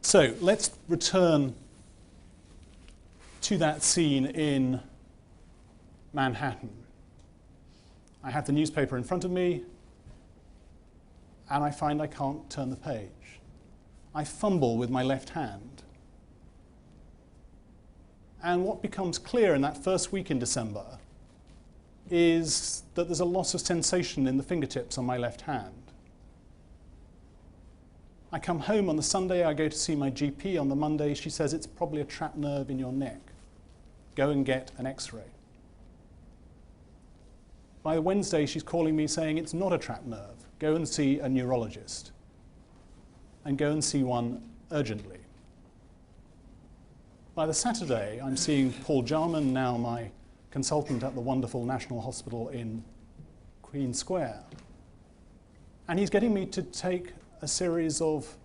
So let's return to that scene in Manhattan. I have the newspaper in front of me, and I find I can't turn the page. I fumble with my left hand. And what becomes clear in that first week in December is that there's a loss of sensation in the fingertips on my left hand. I come home on the Sunday, I go to see my GP. On the Monday, she says it's probably a trapped nerve in your neck. Go and get an X-ray. By Wednesday, she's calling me saying it's not a trapped nerve. Go and see a neurologist. And go and see one urgently. By the Saturday, I'm seeing Paul Jarman, now my consultant at the wonderful National Hospital in Queen Square. And he's getting me to take a series of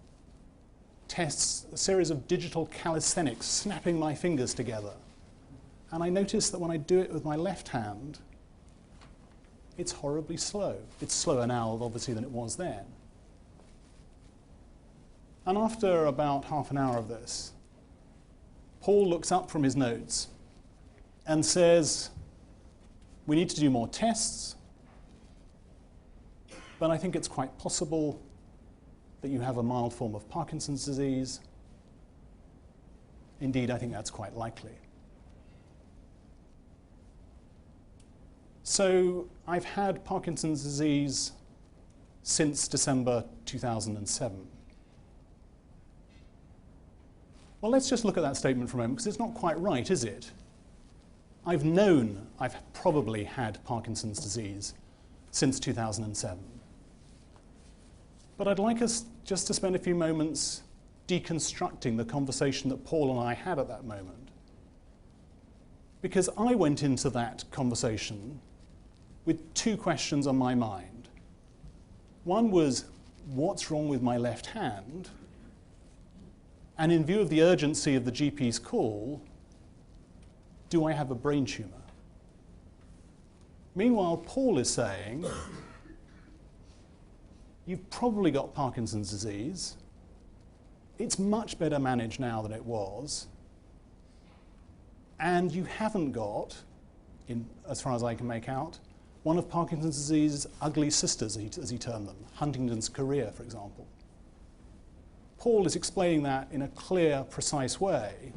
tests, a series of digital calisthenics, snapping my fingers together. And I notice that when I do it with my left hand, it's horribly slow. It's slower now, obviously, than it was then. And after about half an hour of this, Paul looks up from his notes and says, we need to do more tests, but I think it's quite possible that you have a mild form of Parkinson's disease. Indeed, I think that's quite likely. So I've had Parkinson's disease since December 2007. Well, let's just look at that statement for a moment, because it's not quite right, is it? I've known I've probably had Parkinson's disease since 2007. But I'd like us just to spend a few moments deconstructing the conversation that Paul and I had at that moment. Because I went into that conversation with two questions on my mind. One was, what's wrong with my left hand? And in view of the urgency of the GP's call, do I have a brain tumor? Meanwhile, Paul is saying, you've probably got Parkinson's disease. It's much better managed now than it was. And you haven't got, as far as I can make out, one of Parkinson's disease's ugly sisters, as he termed them, Huntington's chorea, for example. Paul is explaining that in a clear, precise way.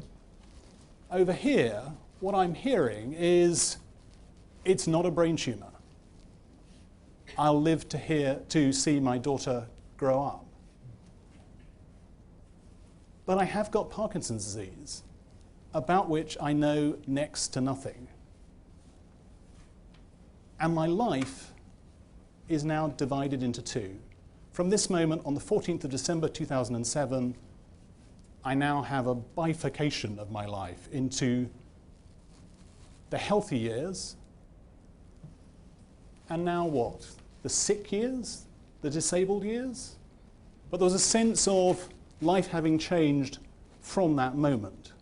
Over here, what I'm hearing is, it's not a brain tumor. I'll live to see my daughter grow up. But I have got Parkinson's disease, about which I know next to nothing. And my life is now divided into two. From this moment, on the 14th of December 2007, I now have a bifurcation of my life into the healthy years, and now what? The sick years? The disabled years? But there was a sense of life having changed from that moment.